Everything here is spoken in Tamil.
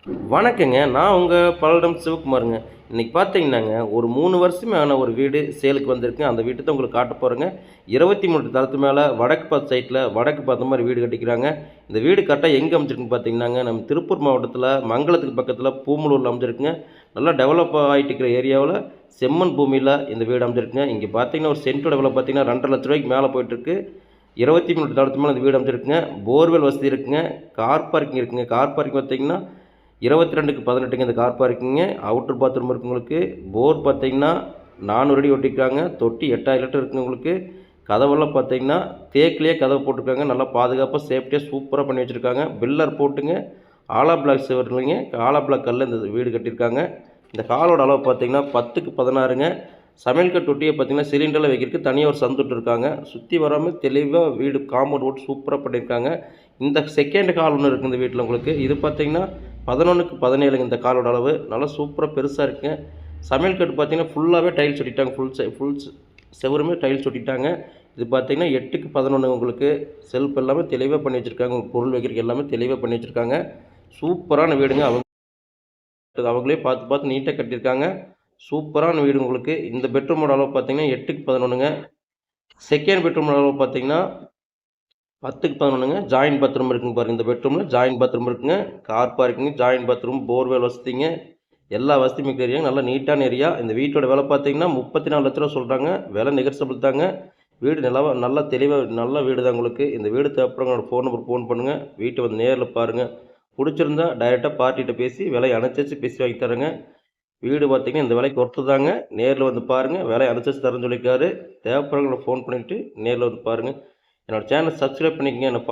வணக்கங்க. நான் உங்க பல்லடம் சிவகுமாருங்க. இன்னைக்கு பார்த்தீங்கன்னாங்க, ஒரு 3 வருஷமான ஒரு வீடு சேலுக்கு வந்திருக்கு. அந்த வீட்ட தான் உங்களுக்கு காட்டப் போறேங்க. 23 தளத்து மேல வடக்கு பார்த்த சைட்ல வடக்கு பார்த்த மாரி வீடு கட்டிக்கிறாங்க. இந்த வீடு கரெக்ட்டா எங்க அமைஞ்சிருக்குன்னு பார்த்தீங்கன்னாங்க, நம்ம திருப்பூர் மாவட்டத்தில மங்களத்துக்கு பக்கத்தில பூமலூர்ல அமைஞ்சிருக்குங்க. நல்லா டெவலப் ஆயிட்டு இருக்கிற ஏரியாவுல செம்மண் பூமியில இந்த வீடு அமைஞ்சிருக்குங்க. இங்க பார்த்தீங்கன்னா, ஒரு சென்ட்டோட விலை பார்த்தீங்கன்னா, ரூ. 2,50,000க்கு மேல போயிட்டுருக்கு. 23 தளத்து மேல இந்த வீடு அமைஞ்சிருக்குங்க. போர்வெல் வசதி இருக்குங்க. கார் பார்க்கிங் இருக்குங்க. கார் பார்க்கிங் பார்த்தீங்கன்னா 22க்கு 18ங்க இந்த கார் பார்க்கிங்கு. அவுட்டர் பாத்ரூம் இருக்கு உங்களுக்கு. போர் பார்த்தீங்கன்னா 400 அடி ஒட்டியிருக்காங்க. தொட்டி 8000 லிட்டர் இருக்குங்க உங்களுக்கு. கதவெல்லாம் பார்த்தீங்கன்னா தேக்கிலேயே கதவு போட்டிருக்காங்க. நல்லா பாதுகாப்பாக சேஃப்டியாக சூப்பராக பண்ணி வச்சுருக்காங்க. பில்லர் போட்டுங்க. ஆலா பிளாக் சுவர் இல்லைங்க. ஆலா பிளாக் கல்லில் இந்த வீடு கட்டியிருக்காங்க. இந்த ஹாலோட அளவு பார்த்தீங்கன்னா 10க்கு 16ங்க. சமையல் தொட்டியை பார்த்தீங்கன்னா சிலிண்டரில் வைக்கிறதுக்கு தனியாக ஒரு சந்து விட்டுருக்காங்க. சுற்றி வராமல் தெளிவாக வீடு காம்பவுண்ட் போட்டு சூப்பராக பண்ணியிருக்காங்க. இந்த செகண்ட் ஹால் ஒன்று இருக்குது இந்த வீட்டில் உங்களுக்கு. இது பார்த்தீங்கன்னா 11க்கு 17ங்க இந்த ஹாலோட அளவு. நல்லா சூப்பராக பெருசாக இருக்குங்க. சமையல் கட்டு பார்த்தீங்கன்னா ஃபுல்லாகவே டைல்ஸ் ஒட்டிட்டாங்க. ஃபுல் செவுருமே டைல்ஸ் ஒட்டிட்டாங்க. இது பார்த்தீங்கன்னா 8க்கு 11 உங்களுக்கு. செல்ஃப் எல்லாமே தெளிவாக பண்ணி வச்சுருக்காங்க. உங்களுக்கு பொருள் வைக்கிறதுக்கு எல்லாமே தெளிவாக பண்ணி வச்சுருக்காங்க. சூப்பரான வீடுங்க. அவங்களே பார்த்து பார்த்து நீட்டாக கட்டியிருக்காங்க. சூப்பரான வீடு உங்களுக்கு. இந்த பெட்ரூமோட அளவு பார்த்தீங்கன்னா 8க்கு 11ங்க. செகண்ட் பெட்ரூமோட அளவு பார்த்தீங்கன்னா 10க்கு 11ங்க. ஜாயிண்ட் பாத்ரூம் இருக்குங்க பாருங்க. இந்த பெட்ரூமில் ஜாயிண்ட் பாத்ரூம் இருக்குங்க. Car parking, joint bathroom, borewell வசதிங்க. எல்லா வசதியும் இருக்கிற ஏரியா. நல்லா நீட்டான ஏரியா. இந்த வீட்டோட விலை பார்த்தீங்கன்னா 34 லட்ச ரூபா சொல்கிறாங்க. விலை நெகோசியபிள் தாங்க. வீடு நல்லா தெளிவாக நல்ல வீடு தான் உங்களுக்கு. இந்த வீடு தேவைப்படுறவங்க என்னோட ஃபோன் நம்பருக்கு ஃபோன் பண்ணுங்கள். வீட்டை வந்து நேரில் பாருங்கள். பிடிச்சிருந்தா டைரெக்டாக பார்ட்டிகிட்ட பேசி விலையை அனுசரித்து பேசி வாங்கி தரேங்க. வீடு பார்த்தீங்கன்னா இந்த விலைக்கு ஒர்த்து தாங்க. நேரில் வந்து பாருங்கள். விலையை அனுசரித்து தரேன்னு சொல்லியிருக்காரு. தேவைப்படுறவங்கள ஃபோன் பண்ணிவிட்டு நேரில் வந்து பாருங்கள். என்னோடய சேனலை சப்ஸ்கிரைப் பண்ணிக்கங்க.